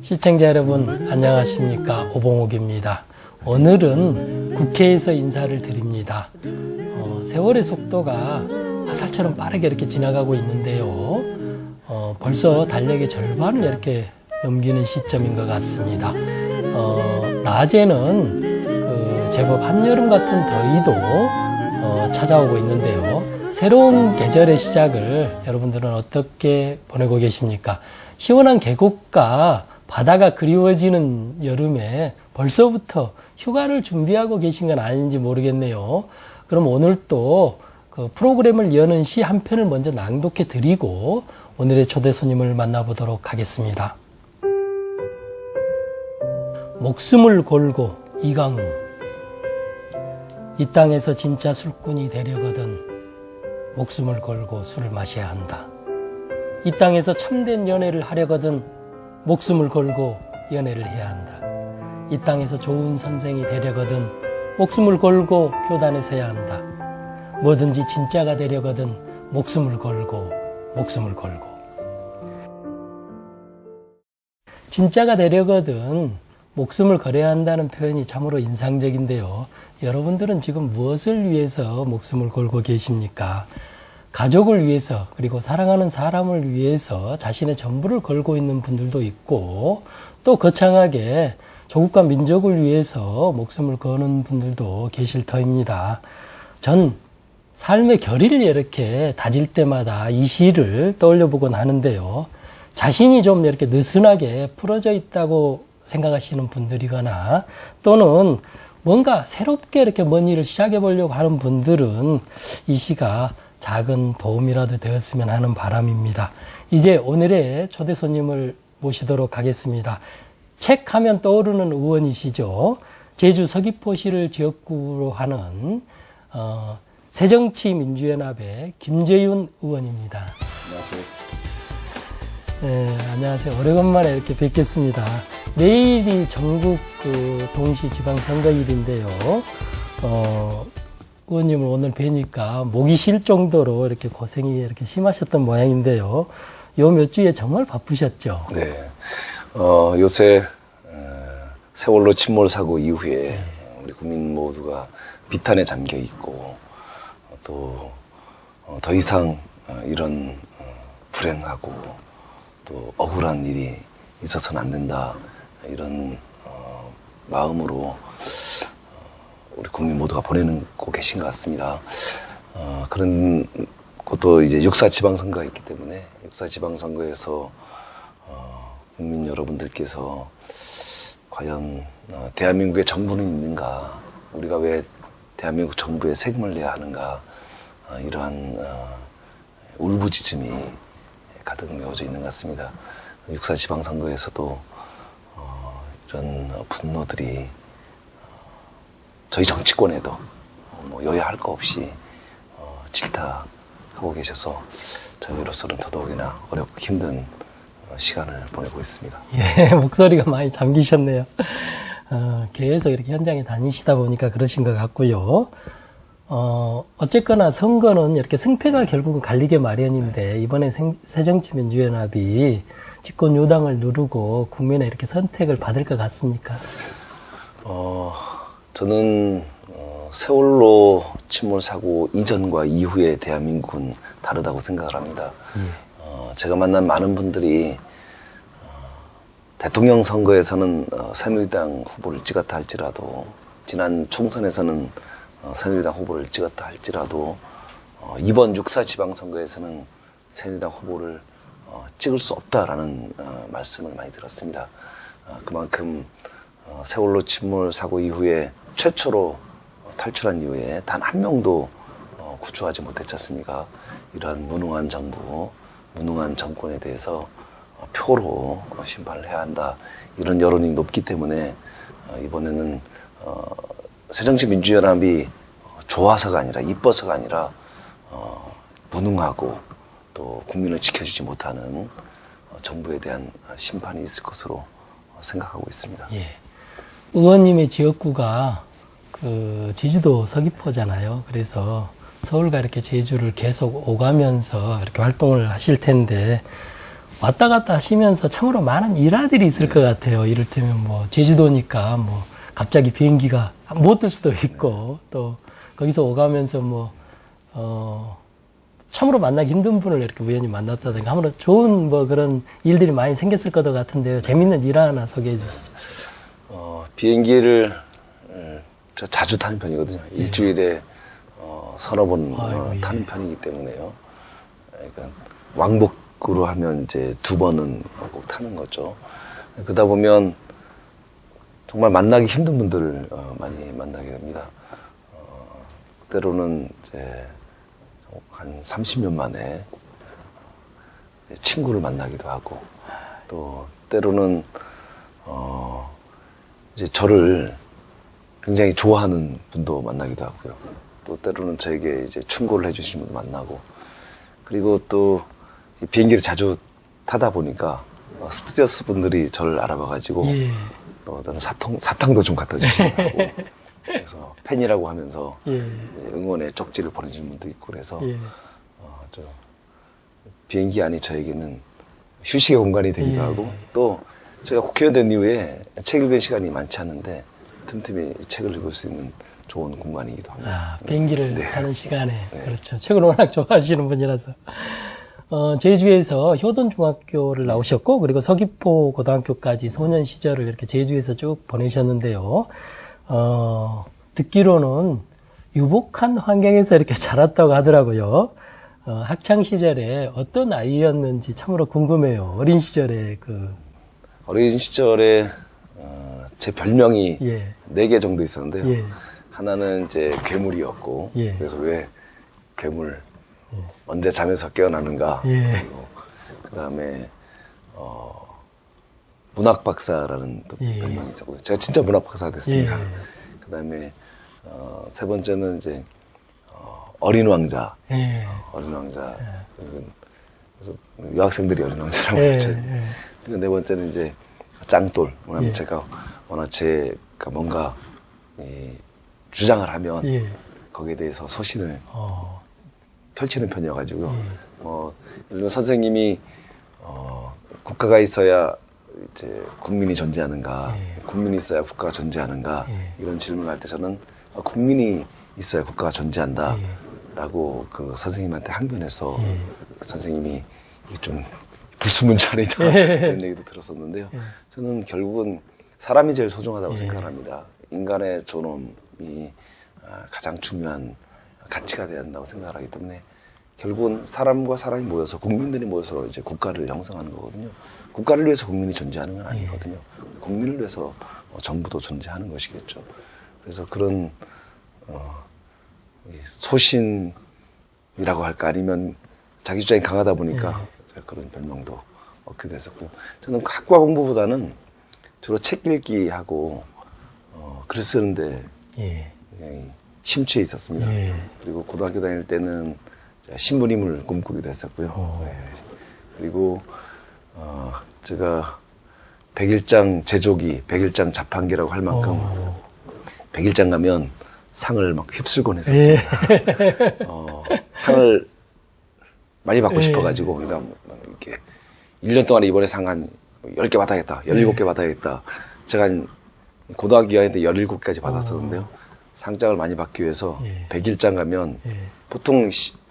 시청자 여러분 안녕하십니까, 오봉옥입니다. 오늘은 국회에서 인사를 드립니다. 세월의 속도가 화살처럼 빠르게 이렇게 지나가고 있는데요. 벌써 달력의 절반을 이렇게 넘기는 시점인 것 같습니다. 낮에는 제법 한여름 같은 더위도 찾아오고 있는데요. 새로운 계절의 시작을 여러분들은 어떻게 보내고 계십니까? 시원한 계곡과 바다가 그리워지는 여름에 벌써부터 휴가를 준비하고 계신 건 아닌지 모르겠네요. 그럼 오늘 또 그 프로그램을 여는 시 한 편을 먼저 낭독해 드리고 오늘의 초대 손님을 만나보도록 하겠습니다. 목숨을 걸고 이강우. 이 땅에서 진짜 술꾼이 되려거든 목숨을 걸고 술을 마셔야 한다. 이 땅에서 참된 연애를 하려거든 목숨을 걸고 연애를 해야 한다. 이 땅에서 좋은 선생이 되려거든 목숨을 걸고 교단에 서야 한다. 뭐든지 진짜가 되려거든 목숨을 걸고 진짜가 되려거든 목숨을 걸어야 한다는 표현이 참으로 인상적인데요. 여러분들은 지금 무엇을 위해서 목숨을 걸고 계십니까? 가족을 위해서, 그리고 사랑하는 사람을 위해서 자신의 전부를 걸고 있는 분들도 있고, 또 거창하게 조국과 민족을 위해서 목숨을 거는 분들도 계실 터입니다. 전 삶의 결의를 이렇게 다질 때마다 이 시를 떠올려보곤 하는데요. 자신이 좀 이렇게 느슨하게 풀어져 있다고 생각하시는 분들이거나 또는 뭔가 새롭게 이렇게 뭔 일을 시작해 보려고 하는 분들은 이 시가 작은 도움이라도 되었으면 하는 바람입니다. 이제 오늘의 초대 손님을 모시도록 하겠습니다. 책 하면 떠오르는 의원이시죠. 제주 서귀포시를 지역구로 하는 새정치민주연합의 김재윤 의원입니다. 안녕하세요. 네, 안녕하세요. 오래간만에 이렇게 뵙겠습니다. 내일이 전국 동시 지방선거일인데요. 의원님을 오늘 뵈니까 목이 쉴 정도로 이렇게 고생이 이렇게 심하셨던 모양인데요. 요 몇 주에 정말 바쁘셨죠? 네. 요새 세월호 침몰 사고 이후에 우리 국민 모두가 비탄에 잠겨 있고 또 더 이상 이런 불행하고 또 억울한 일이 있어서는 안 된다, 이런 마음으로 우리 국민 모두가 보내고 계신 것 같습니다. 그런 것도 이제 6.4 지방선거가 있기 때문에 6.4 지방선거에서 국민 여러분들께서 과연 대한민국의 정부는 있는가, 우리가 왜 대한민국 정부에 책임을 내야 하는가, 이러한 울부짖음이 가득 메워져 있는 것 같습니다. 6.4 지방선거에서도 이런 분노들이 저희 정치권에도 여야 할 거 없이 질타하고 계셔서 저희로서는 더더욱이나 어렵고 힘든 시간을 보내고 있습니다. 예, 목소리가 많이 잠기셨네요. 계속 이렇게 현장에 다니시다 보니까 그러신 것 같고요. 어쨌거나 선거는 이렇게 승패가 결국은 갈리게 마련인데 이번에 새정치민주연합이 집권 여당을 누르고 국민의 이렇게 선택을 받을 것 같습니까? 저는 세월호 침몰 사고 이전과 이후의 대한민국은 다르다고 생각을 합니다. 제가 만난 많은 분들이 대통령 선거에서는 새누리당 후보를 찍었다 할지라도, 지난 총선에서는 새누리당 후보를 찍었다 할지라도 이번 6.4 지방선거에서는 새누리당 후보를 찍을 수 없다라는 말씀을 많이 들었습니다. 그만큼 세월호 침몰 사고 이후에 최초로 탈출한 이후에 단 한 명도 구출하지 못했지 않습니까? 이러한 무능한 정부, 무능한 정권에 대해서 표로 심판을 해야 한다, 이런 여론이 높기 때문에 이번에는 새정치민주연합이 좋아서가 아니라, 이뻐서가 아니라 무능하고 또 국민을 지켜주지 못하는 정부에 대한 심판이 있을 것으로 생각하고 있습니다. 예. 의원님의 지역구가 그 제주도 서귀포잖아요. 그래서 서울과 이렇게 제주를 계속 오가면서 이렇게 활동을 하실 텐데 왔다 갔다 하시면서 참으로 많은 일화들이 있을 것 같아요. 이를테면 뭐 제주도니까 뭐 갑자기 비행기가 못 뜰 수도 있고 또 거기서 오가면서 뭐 참으로 만나기 힘든 분을 이렇게 우연히 만났다든가 아무런 좋은 뭐 그런 일들이 많이 생겼을 것 같은데요. 재밌는 일화 하나 소개해 주시죠. 비행기를 저 자주 타는 편이거든요. 일주일에 서너 번 타는 편이기 때문에요. 그러니까 왕복으로 하면 이제 2번은 꼭 타는 거죠. 그러다 보면 정말 만나기 힘든 분들을 많이 만나게 됩니다. 때로는 이제 한 30년 만에 친구를 만나기도 하고, 또 때로는 이제 저를 굉장히 좋아하는 분도 만나기도 하고요. 또 때로는 저에게 이제 충고를 해주시는 분도 만나고, 그리고 또 비행기를 자주 타다 보니까 스튜디오스 분들이 저를 알아봐가지고 예. 또 저는 사탕도 좀 갖다 주시고 그래서 팬이라고 하면서 예. 응원의 쪽지를 보내주는 분도 있고 그래서 예. 저 비행기 안이 저에게는 휴식의 공간이 되기도 예. 하고, 또 제가 국회의원 된 이후에 책 읽을 시간이 많지 않은데 틈틈이 책을 읽을 수 있는 좋은 공간이기도 합니다. 비행기를 네. 타는 시간에 네. 그렇죠. 책을 워낙 좋아하시는 분이라서 제주에서 효돈중학교를 나오셨고 그리고 서귀포 고등학교까지 소년 시절을 이렇게 제주에서 쭉 보내셨는데요. 듣기로는 유복한 환경에서 이렇게 자랐다고 하더라고요. 학창 시절에 어떤 아이였는지 참으로 궁금해요. 어린 시절에 어린 시절에 제 별명이 예. 4개 정도 있었는데요. 예. 하나는 이제 괴물이었고, 예. 그래서 왜 괴물, 언제 잠에서 깨어나는가. 예. 그 다음에 문학 박사라는 또 예. 별명이 있었고요. 제가 진짜 문학 박사가 됐습니다. 예. 그 다음에 세 번째는 이제 어린 왕자. 예. 어린 왕자. 그래서 여학생들이 어린 왕자라고 예. 그러죠. 예. 그리고 네 번째는 이제 짱돌. 왜냐면 예. 제가 워낙 제가 뭔가 주장을 하면 예. 거기에 대해서 소신을 펼치는 편이어가지고요. 예를 들면 선생님이 국가가 있어야 이제 국민이 존재하는가, 예. 국민이 있어야 국가가 존재하는가, 예. 이런 질문을 할 때 저는 국민이 있어야 국가가 존재한다 예. 라고 그 선생님한테 항변해서 예. 그 선생님이 이게 좀 불순물차리다 이런 얘기도 들었었는데요. 저는 결국은 사람이 제일 소중하다고 생각합니다. 인간의 존엄이 가장 중요한 가치가 되어야 한다고 생각하기 때문에 결국은 사람과 사람이 모여서, 국민들이 모여서 이제 국가를 형성하는 거거든요. 국가를 위해서 국민이 존재하는 건 아니거든요. 국민을 위해서 정부도 존재하는 것이겠죠. 그래서 그런 소신이라고 할까, 아니면 자기 주장이 강하다 보니까 제가 그런 별명도 얻게 됐었고요. 저는 학과 공부보다는 주로 책 읽기하고 글 쓰는데 예. 굉장히 심취해 있었습니다. 예. 그리고 고등학교 다닐 때는 신부님을 꿈꾸기도 했었고요. 네. 그리고 제가 백일장 제조기, 백일장 자판기라고 할 만큼 백일장 가면 상을 막 휩쓸곤 했었습니다. 상을 많이 받고 싶어가지고, 그러니까 막 이렇게 1년 동안에 이번에 상 한 10개 받아야겠다, 17개 받아야겠다. 제가 한 고등학교 2학년 때 17개까지 받았었는데요. 상장을 많이 받기 위해서 백일장 가면 보통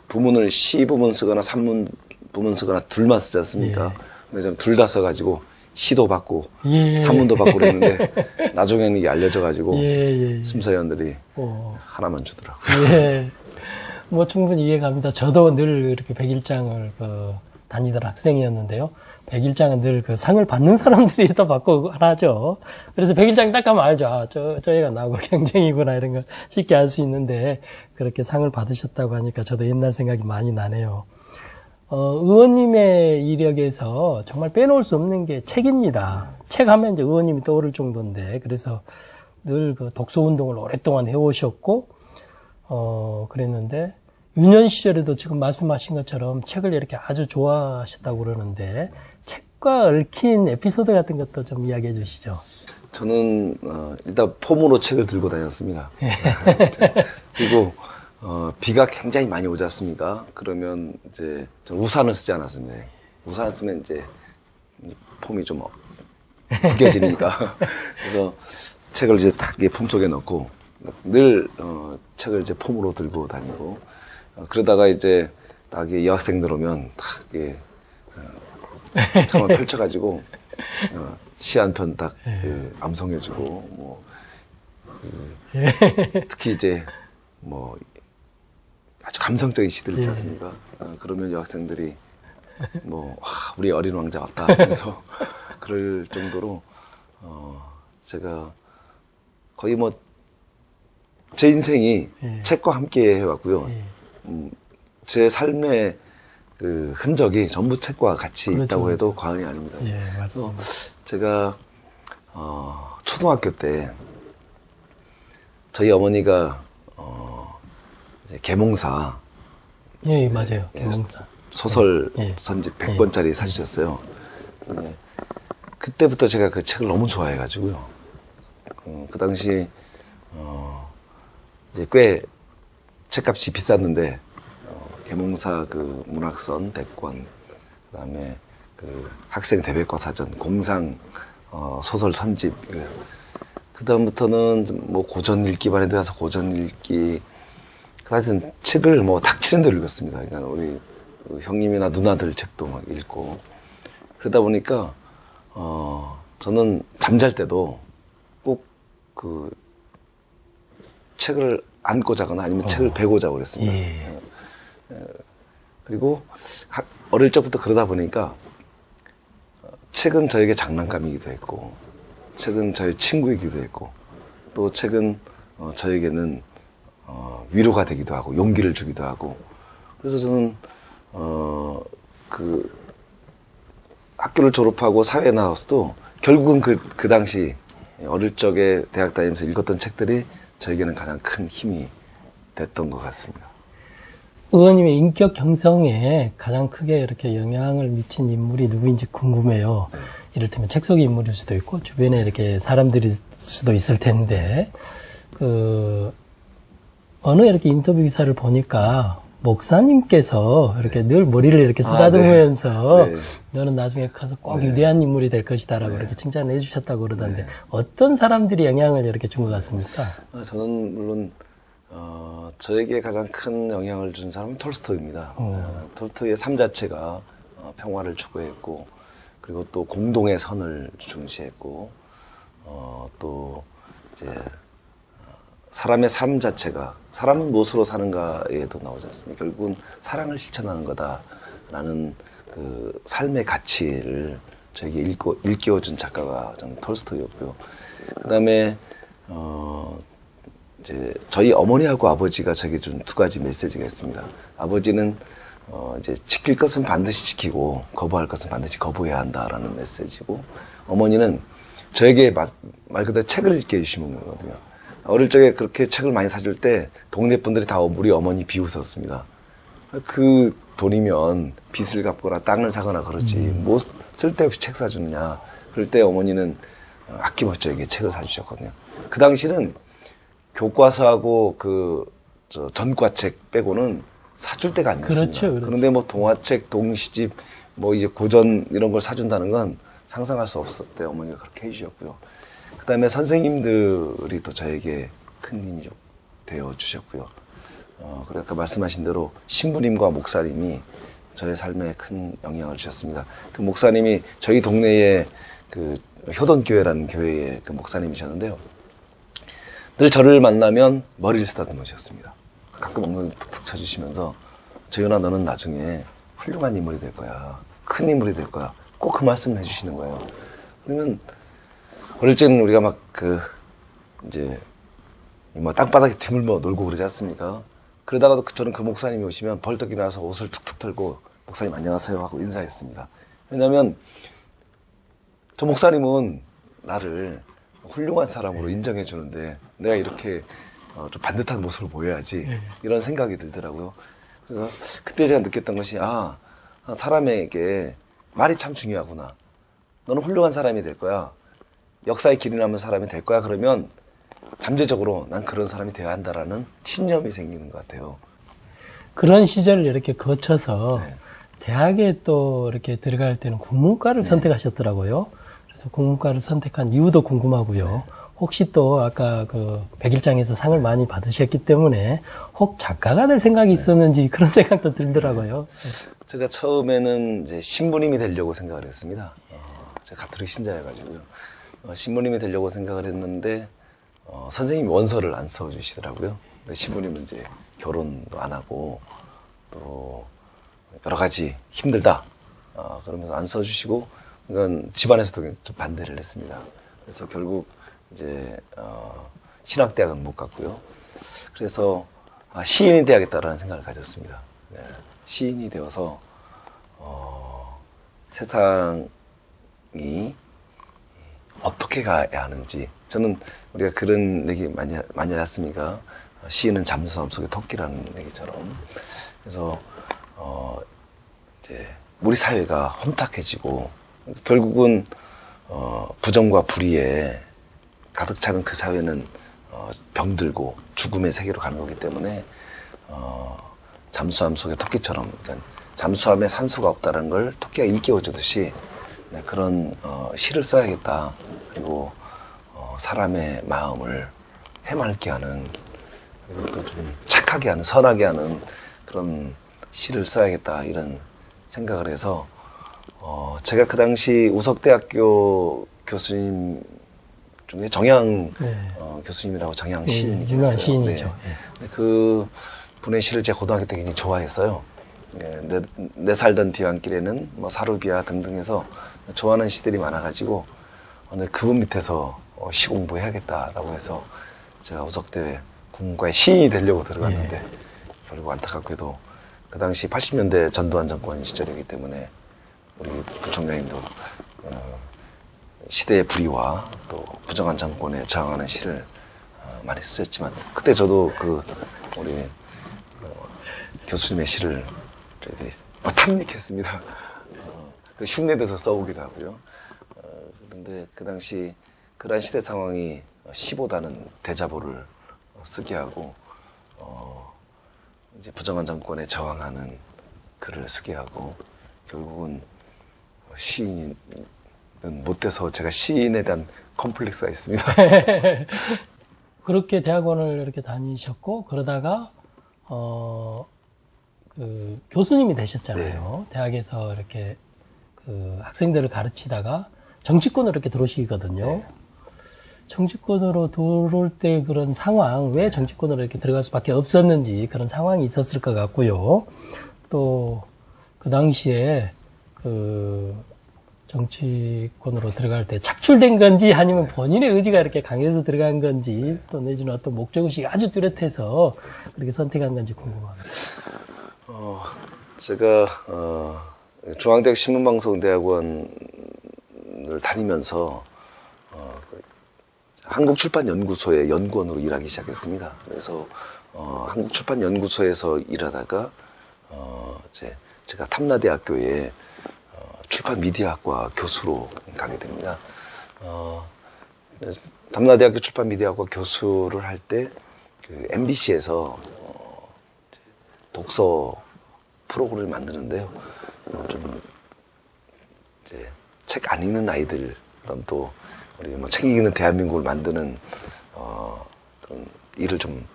부문을 시부문 쓰거나 산문부문 쓰거나 둘만 쓰지 않습니까? 근데 저는 둘 다 써가지고 시도 받고 산문도 받고 그랬는데 나중에는 이게 알려져가지고 심사위원들이 하나만 주더라고요. 예. 뭐 충분히 이해갑니다. 저도 늘 이렇게 백일장을 다니던 학생이었는데요. 백일장은 늘 그 상을 받는 사람들이 더 받고 하죠. 그래서 백일장 딱 가면 알죠. 아, 저 애가 나하고 경쟁이구나, 이런 걸 쉽게 알 수 있는데, 그렇게 상을 받으셨다고 하니까 저도 옛날 생각이 많이 나네요. 의원님의 이력에서 정말 빼놓을 수 없는 게 책입니다. 책 하면 이제 의원님이 떠오를 정도인데, 그래서 늘 그 독서 운동을 오랫동안 해오셨고, 그랬는데, 유년 시절에도 지금 말씀하신 것처럼 책을 이렇게 아주 좋아하셨다고 그러는데 책과 얽힌 에피소드 같은 것도 좀 이야기해 주시죠. 저는 일단 폼으로 책을 들고 다녔습니다. 그리고 비가 굉장히 많이 오지 않습니까? 그러면 이제 저는 우산을 쓰지 않았습니다. 우산을 쓰면 이제 폼이 좀 구겨지니까 그래서 책을 이제 탁 폼 속에 넣고 늘 책을 이제 폼으로 들고 다니고 그러다가 이제 딱 여학생들 오면 딱 창을 펼쳐가지고 시 한 편 딱 암송해주고 뭐 특히 이제 뭐 아주 감성적인 시들 있지 않습니까? 그러면 여학생들이 뭐 우리 어린 왕자 왔다 하면서 그럴 정도로 제가 거의 뭐 제 인생이 책과 함께 해왔고요. 제 삶의 그 흔적이 전부 책과 같이 그렇죠. 있다고 해도 과언이 아닙니다. 예, 맞습니다. 제가 초등학교 때 저희 어머니가 이제 계몽사 예, 맞아요. 김영사. 소설 예. 선집 100권짜리 사주셨어요. 근데 그때부터 제가 그 책을 너무 좋아해가지고요. 그 당시 이제 꽤 책값이 비쌌는데 계몽사 그 문학선 100권, 그다음에 그 학생 대백과 사전, 공상 소설 선집. 그 다음부터는 뭐 고전 읽기반에 들어가서 고전 읽기. 하여튼 책을 뭐 닥치는 대로 읽었습니다. 그러니까 우리 형님이나 누나들 책도 막 읽고. 그러다 보니까 저는 잠잘 때도 꼭 그 책을 안고 자거나 아니면 책을 베고 자고 그랬습니다. 예. 그리고 어릴 적부터 그러다 보니까 책은 저에게 장난감이기도 했고, 책은 저의 친구이기도 했고, 또 책은 저에게는 위로가 되기도 하고 용기를 주기도 하고. 그래서 저는 그 학교를 졸업하고 사회에 나와서도 결국은 그 당시 어릴 적에 대학 다니면서 읽었던 책들이 저에게는 가장 큰 힘이 됐던 것 같습니다. 의원님의 인격 형성에 가장 크게 이렇게 영향을 미친 인물이 누구인지 궁금해요. 이를테면 책 속의 인물일 수도 있고 주변에 이렇게 사람들일 수도 있을 텐데 어느 이렇게 인터뷰 기사를 보니까 목사님께서 이렇게 늘 머리를 이렇게 쓰다듬으면서 네. 너는 나중에 커서 꼭 위대한 인물이 될 것이다라고 이렇게 칭찬을 해주셨다고 그러던데 어떤 사람들이 영향을 이렇게 준 것 같습니까? 저는 물론 저에게 가장 큰 영향을 준 사람은 톨스토이입니다. 톨스토이의 삶 자체가 평화를 추구했고, 그리고 또 공동의 선을 중시했고, 또 이제 사람의 삶 자체가 사람은 무엇으로 사는가에도 나오지 않습니까? 결국은 사랑을 실천하는 거다라는 그 삶의 가치를 저에게 일깨워준 작가가 저는 톨스토이였고요. 그다음에 이제 저희 어머니하고 아버지가 저에게 준 두 가지 메시지가 있습니다. 아버지는 이제 지킬 것은 반드시 지키고 거부할 것은 반드시 거부해야 한다라는 메시지고, 어머니는 저에게 말 그대로 책을 읽게 해주시는 거거든요. 어릴 적에 그렇게 책을 많이 사줄 때 동네 분들이 다 우리 어머니 비웃었습니다. 그 돈이면 빚을 갚거나 땅을 사거나 그러지 뭐 쓸데없이 책 사주느냐. 그럴 때 어머니는 아낌없이 저에게 책을 사주셨거든요. 그 당시는 교과서하고 전과책 빼고는 사줄 때가 아니었습니다. 그렇죠. 그런데 뭐 동화책, 동시집, 뭐 이제 고전 이런 걸 사준다는 건 상상할 수 없었대. 어머니가 그렇게 해주셨고요. 그 다음에 선생님들이 또 저에게 큰 힘이 되어 주셨고요. 그리고 아까 말씀하신 대로 신부님과 목사님이 저의 삶에 큰 영향을 주셨습니다. 그 목사님이 저희 동네에 그 효돈교회라는 교회의 그 목사님이셨는데요. 늘 저를 만나면 머리를 쓰다듬으셨습니다. 가끔 엉덩이 툭툭 쳐주시면서 재윤아, 너는 나중에 훌륭한 인물이 될 거야. 큰 인물이 될 거야. 꼭 그 말씀을 해주시는 거예요. 그러면 어릴 때는 우리가 막 이제 뭐 땅바닥에 드물며 놀고 그러지 않습니까? 그러다가도 저는 그 목사님이 오시면 벌떡 일어나서 옷을 툭툭 털고 목사님 안녕하세요 하고 인사했습니다. 왜냐하면 저 목사님은 나를 훌륭한 사람으로 인정해 주는데 내가 이렇게 좀 반듯한 모습을 보여야지 이런 생각이 들더라고요. 그래서 그때 제가 느꼈던 것이, 사람에게 말이 참 중요하구나. 너는 훌륭한 사람이 될 거야. 역사의 길이 남은 사람이 될 거야. 그러면 잠재적으로 난 그런 사람이 되어야 한다라는 신념이 생기는 것 같아요. 그런 시절을 이렇게 거쳐서 네. 대학에 또 이렇게 들어갈 때는 국문과를 선택하셨더라고요. 그래서 국문과를 선택한 이유도 궁금하고요. 혹시 또 아까 그 백일장에서 상을 많이 받으셨기 때문에 혹 작가가 될 생각이 있었는지 그런 생각도 들더라고요. 제가 처음에는 이제 신부님이 되려고 생각을 했습니다. 제가 가톨릭 신자여가지고요. 신부님이 되려고 생각을 했는데, 선생님이 원서를 안 써주시더라고요. 신부님은 이제 결혼도 안 하고, 또 여러 가지 힘들다. 그러면서 안 써주시고, 이건 집안에서도 좀 반대를 했습니다. 그래서 결국 이제, 신학대학은 못 갔고요. 그래서, 시인이 돼야겠다라는 생각을 가졌습니다. 네. 시인이 되어서 세상이 어떻게 가야 하는지, 저는 우리가 그런 얘기 많이 했습니까? 시인은 잠수함 속의 토끼라는 얘기처럼. 그래서 이제 우리 사회가 혼탁해지고 결국은 부정과 불의에 가득 차는 그 사회는 병들고 죽음의 세계로 가는 거기 때문에 잠수함 속의 토끼처럼, 그러니까 잠수함에 산소가 없다는 걸 토끼가 일깨워주듯이 그런 시를 써야겠다. 그리고 사람의 마음을 해맑게 하는, 그리고 또 좀 착하게 하는, 선하게 하는 그런 시를 써야겠다, 이런 생각을 해서 제가 그 당시 우석대학교 교수님 중에 정양 교수님이라고, 정양 시인이 계세요. 유명한 시인이죠. 네. 그 분의 시를 제가 고등학교 때 굉장히 좋아했어요. 내 살던 뒤안길에는 뭐 사루비아 등등 해서 좋아하는 시들이 많아가지고 그분 밑에서 시 공부해야겠다라고 해서 제가 우석대 국문과에 시인이 되려고 들어갔는데 결국 안타깝게도 그 당시 80년대 전두환 정권 시절이기 때문에 우리 부총장님도 시대의 불의와 또 부정한 정권에 저항하는 시를 많이 쓰셨지만, 그때 저도 우리 교수님의 시를 저희들이 탐닉했습니다. 그 흉내내서 써보기도 하고요. 그런데 그 당시 그러한 시대 상황이 시보다는 대자보를 쓰게 하고, 이제 부정한 정권에 저항하는 글을 쓰게 하고, 결국은 시인은 못 돼서 제가 시인에 대한 컴플렉스가 있습니다. 그렇게 대학원을 이렇게 다니셨고 그러다가 그 교수님이 되셨잖아요. 대학에서 이렇게 그 학생들을 가르치다가 정치권으로 이렇게 들어오시거든요. 정치권으로 들어올 때 그런 상황, 왜 정치권으로 이렇게 들어갈 수밖에 없었는지 그런 상황이 있었을 것 같고요. 또 그 당시에 그 정치권으로 들어갈 때 착출된 건지 아니면 본인의 의지가 이렇게 강해서 들어간 건지, 또 내지는 어떤 목적의식이 아주 뚜렷해서 그렇게 선택한 건지 궁금합니다. 제가 중앙대학 신문방송대학원을 다니면서 한국출판연구소의 연구원으로 일하기 시작했습니다. 그래서 한국출판연구소에서 일하다가 제가 탐나대학교에 출판미디어학과 교수로 가게 됩니다. 탐나대학교 출판미디어학과 교수를 할 때 MBC에서 독서 프로그램을 만드는데요. 좀 이제 책 안 읽는 아이들, 그다음 또 우리 뭐 책 읽는 대한민국을 만드는 그런 일을 좀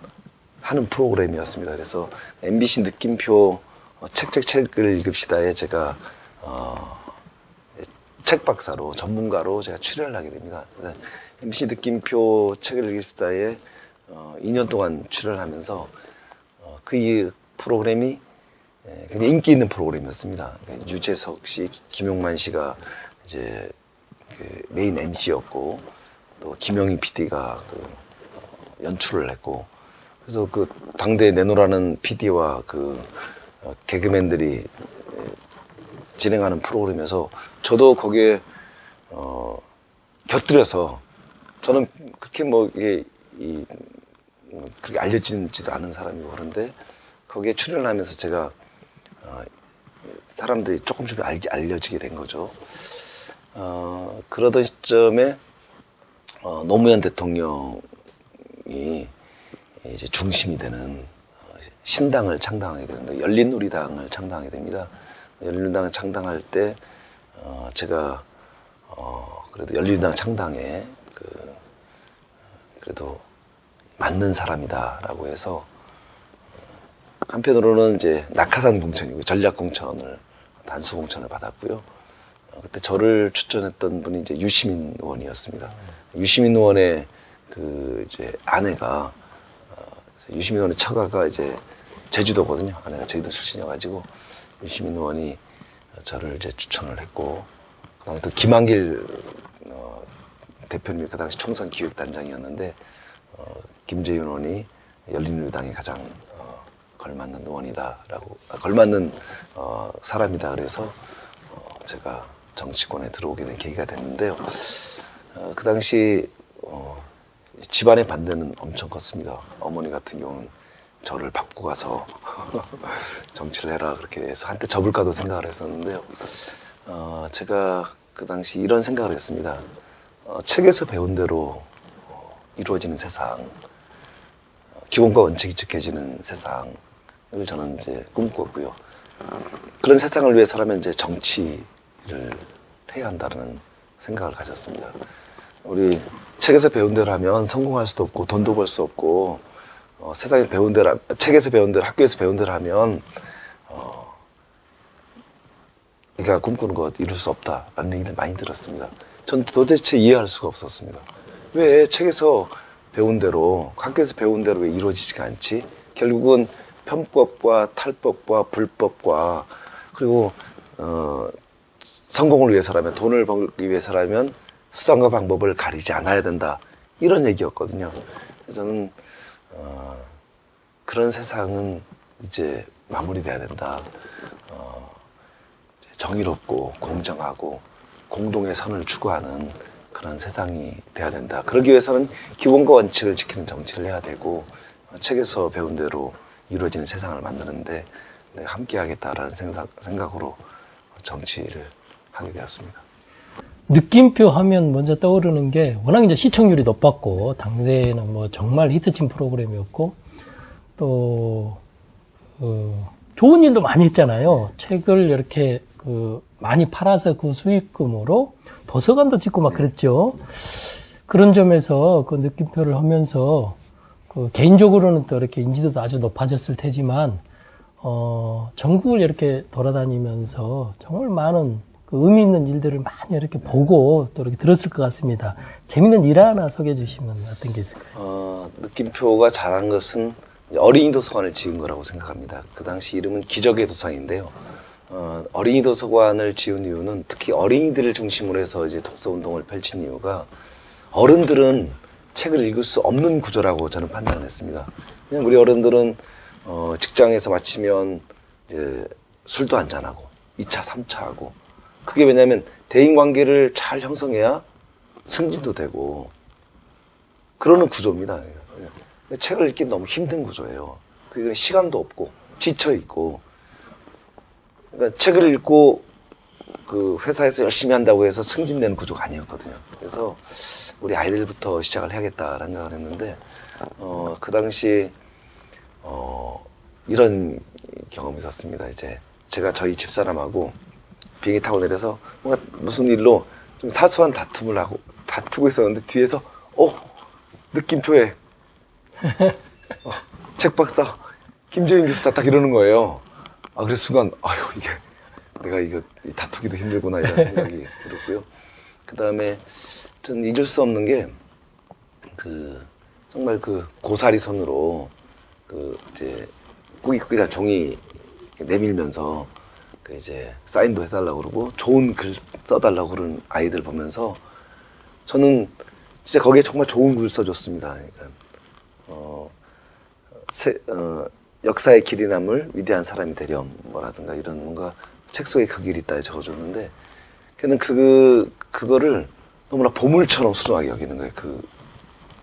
하는 프로그램이었습니다. 그래서 MBC 느낌표 책을 읽읍시다에 제가 책 박사로, 전문가로 제가 출연을 하게 됩니다. 그래서 MBC 느낌표 책을 읽읍시다에 2년 동안 출연을 하면서 그 프로그램이 굉장히 인기 있는 프로그램이었습니다. 그러니까 유재석 씨, 김용만 씨가 이제 그 메인 MC였고, 또 김영희 PD가 연출을 했고, 그래서 그 당대에 내노라는 PD와 개그맨들이 진행하는 프로그램에서 저도 거기에 곁들여서, 저는 그렇게 뭐 이게 그렇게 알려지지도 않은 사람이고 그런데 거기에 출연하면서 제가 사람들이 조금씩 알려지게 된 거죠. 그러던 시점에 노무현 대통령이 이제 중심이 되는 신당을 창당하게 되는데 열린우리당을 창당하게 됩니다. 열린우리당을 창당할 때 제가 그래도 열린우리당 창당에 그래도 맞는 사람이다라고 해서 한편으로는 이제 낙하산 공천이고 전략 공천을 단수 공천을 받았고요. 그때 저를 추천했던 분이 이제 유시민 의원이었습니다. 유시민 의원의 이제 아내가 유시민 의원의 처가가 이제 제주도거든요. 아내가 제주도 출신이어가지고 유시민 의원이 저를 이제 추천을 했고, 그다음에 또 김한길 대표님이 그 당시 총선 기획단장이었는데 김재윤 의원이 열린우리당에 가장 걸맞는 의원이다라고 걸맞는 사람이다 그래서 제가 정치권에 들어오게 된 계기가 됐는데요. 그 당시 집안의 반대는 엄청 컸습니다. 어머니 같은 경우는 저를 밟고 가서 정치를 해라 그렇게 해서 한때 접을까도 생각을 했었는데요. 제가 그 당시 이런 생각을 했습니다. 책에서 배운 대로 이루어지는 세상, 기본과 원칙이 지켜지는 세상을 저는 이제 꿈꿨고요. 그런 세상을 위해서라면 이제 정치를 해야 한다는 생각을 가졌습니다. 우리 책에서 배운 대로 하면 성공할 수도 없고 돈도 벌 수 없고 세상에 배운 대로 책에서 배운 대로 학교에서 배운 대로 하면 네가 꿈꾸는 것 이룰 수 없다라는 얘기를 많이 들었습니다. 전 도대체 이해할 수가 없었습니다. 왜 책에서 배운 대로 학교에서 배운 대로 왜 이루어지지가 않지? 결국은 편법과 탈법과 불법과 그리고 성공을 위해서라면 돈을 벌기 위해서라면 수단과 방법을 가리지 않아야 된다 이런 얘기였거든요. 저는 그런 세상은 이제 마무리돼야 된다. 정의롭고 공정하고 공동의 선을 추구하는 그런 세상이 돼야 된다. 그러기 위해서는 기본과 원칙을 지키는 정치를 해야 되고 책에서 배운 대로 이루어지는 세상을 만드는데 내가 함께 하겠다라는 생각으로 정치를 하게 되었습니다. 느낌표 하면 먼저 떠오르는 게 워낙 이제 시청률이 높았고 당대에는 뭐 정말 히트친 프로그램이었고 또 좋은 일도 많이 했잖아요. 책을 이렇게 많이 팔아서 그 수익금으로 도서관도 짓고 막 그랬죠. 그런 점에서 그 느낌표를 하면서 개인적으로는 또 이렇게 인지도도 아주 높아졌을 테지만 전국을 이렇게 돌아다니면서 정말 많은 의미 있는 일들을 많이 이렇게 보고 또 이렇게 들었을 것 같습니다. 재밌는 일 하나 소개해 주시면 어떤 게 있을까요? 느낌표가 잘한 것은 어린이 도서관을 지은 거라고 생각합니다. 그 당시 이름은 기적의 도서관인데요. 어린이 도서관을 지은 이유는 특히 어린이들을 중심으로 해서 이제 독서 운동을 펼친 이유가 어른들은 책을 읽을 수 없는 구조라고 저는 판단을 했습니다. 그냥 우리 어른들은 직장에서 마치면 이제 술도 한잔하고 2차, 3차 하고 그게 왜냐하면 대인관계를 잘 형성해야 승진도 되고 그러는 구조입니다. 책을 읽기 너무 힘든 구조예요. 그게 시간도 없고 지쳐있고 그러니까 책을 읽고 그 회사에서 열심히 한다고 해서 승진되는 구조가 아니었거든요. 그래서 우리 아이들부터 시작을 해야겠다라는 생각을 했는데 그 당시 이런 경험이 있었습니다. 이제 제가 저희 집사람하고 비행기 타고 내려서 뭔가 무슨 일로 좀 사소한 다투고 있었는데 뒤에서 느낌표에 책 박사 김재윤 교수다 딱 이러는 거예요. 그래서 순간 이게 내가 이거 다투기도 힘들구나 이런 생각이 들었고요. 그 다음에 전 잊을 수 없는 게 정말 고사리 손으로 이제 꾸깃꾸깃한 종이 내밀면서 이제 사인도 해달라고 그러고 좋은 글 써달라고 그러는 아이들 보면서 저는 진짜 거기에 정말 좋은 글 써줬습니다. 그러니까 역사의 길이 남을 위대한 사람이 되렴 뭐라든가 이런 뭔가 책 속에 그 길이 있다 적어줬는데 걔는 그거를 너무나 보물처럼 소중하게 여기는 거예요.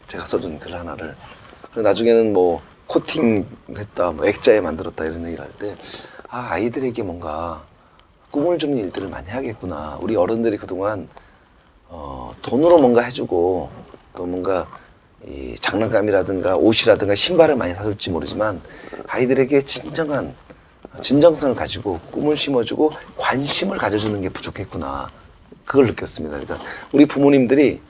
제가 써준 글 하나를. 그리고 나중에는 뭐 코팅했다, 뭐 액자에 만들었다 이런 얘기를 할 때, 아이들에게 뭔가 꿈을 주는 일들을 많이 해야겠구나. 우리 어른들이 그동안 돈으로 뭔가 해주고 또 뭔가 이 장난감이라든가 옷이라든가 신발을 많이 사줄지 모르지만 아이들에게 진정한 진정성을 가지고 꿈을 심어주고 관심을 가져주는 게 부족했구나. 그걸 느꼈습니다. 그러니까 우리 부모님들이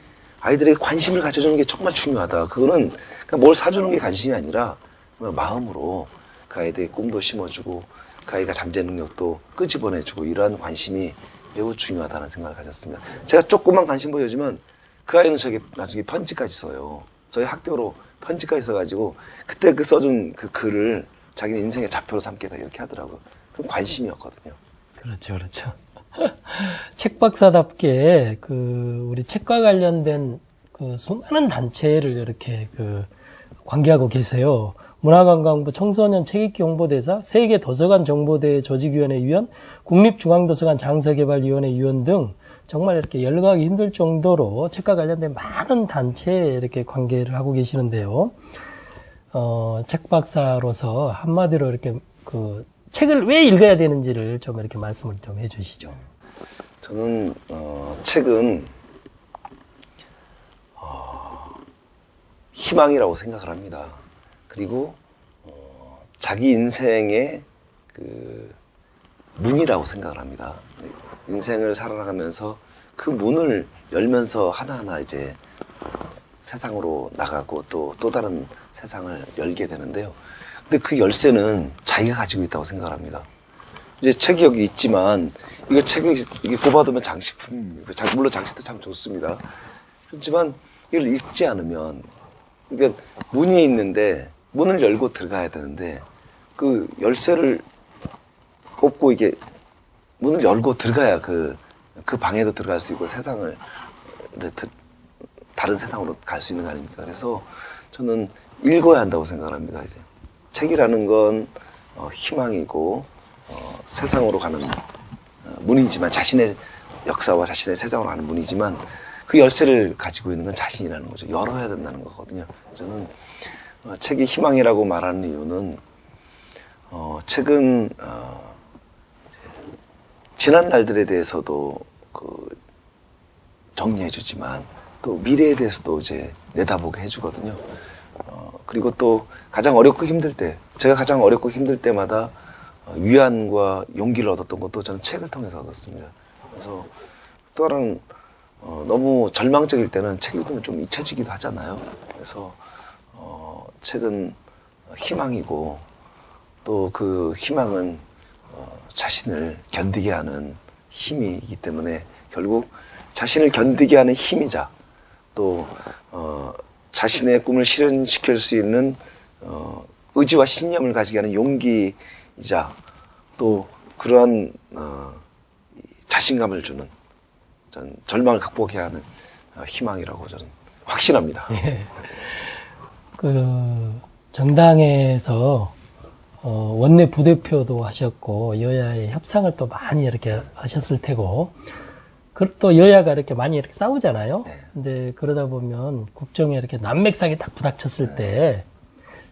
아이들에게 관심을 가져주는 게 정말 중요하다. 그거는 그냥 뭘 사주는 게 관심이 아니라 마음으로 그 아이들의 꿈도 심어주고 그 아이가 잠재 능력도 끄집어내주고 이러한 관심이 매우 중요하다는 생각을 가졌습니다. 제가 조금만 관심 보여주면 그 아이는 저에게 나중에 편지까지 써요. 저희 학교로 편지까지 써가지고 그때 그 써준 그 글을 자기는 인생의 좌표로 삼겠다 이렇게 하더라고요. 그건 관심이었거든요. 그렇죠, 그렇죠. 책 박사답게 우리 책과 관련된 수많은 단체를 이렇게 관계하고 계세요. 문화관광부 청소년 책읽기 홍보대사, 세계 도서관 정보대회 조직위원회 위원, 국립중앙도서관 장서개발위원회 위원 등 정말 이렇게 연락하기 힘들 정도로 책과 관련된 많은 단체에 이렇게 관계를 하고 계시는데요. 책 박사로서 한마디로 이렇게 책을 왜 읽어야 되는지를 좀 이렇게 말씀을 좀 해주시죠. 저는 책은 희망이라고 생각을 합니다. 그리고 자기 인생의 문이라고 생각을 합니다. 인생을 살아가면서 그 문을 열면서 하나하나 이제 세상으로 나가고 또 다른 세상을 열게 되는데요. 근데 그 열쇠는 자기가 가지고 있다고 생각을 합니다. 이제 책이 여기 있지만 이거 책이 이게 꼽아두면 장식품, 물론 장식도 참 좋습니다. 그렇지만 이걸 읽지 않으면 그러니까 문이 있는데 문을 열고 들어가야 되는데 그 열쇠를 꼽고 이게 문을 열고 들어가야 그 방에도 들어갈 수 있고 세상을 다른 세상으로 갈 수 있는 거 아닙니까? 그래서 저는 읽어야 한다고 생각을 합니다. 이제 책이라는 건 희망이고 세상으로 가는 문이지만 자신의 역사와 자신의 세상으로 가는 문이지만 그 열쇠를 가지고 있는 건 자신이라는 거죠. 열어야 된다는 거거든요. 저는 책이 희망이라고 말하는 이유는 책은 지난 날들에 대해서도 정리해주지만 또 미래에 대해서도 이제 내다보게 해주거든요. 그리고 또 가장 어렵고 힘들 때, 제가 가장 어렵고 힘들 때마다 위안과 용기를 얻었던 것도 저는 책을 통해서 얻었습니다. 그래서 또 다른 너무 절망적일 때는 책 읽으면 좀 잊혀지기도 하잖아요. 그래서 책은 희망이고 또 그 희망은 자신을 견디게 하는 힘이기 때문에 결국 자신을 견디게 하는 힘이자 또 자신의 꿈을 실현시킬 수 있는 의지와 신념을 가지게 하는 용기이자 또 그러한 자신감을 주는 전 절망을 극복해 하는 희망이라고 저는 확신합니다. 예. 정당에서 원내 부대표도 하셨고 여야의 협상을 또 많이 이렇게 하셨을 테고 또 여야가 이렇게 많이 이렇게 싸우잖아요. 네. 근데 그러다 보면 국정에 이렇게 난맥상이 딱 부닥쳤을 때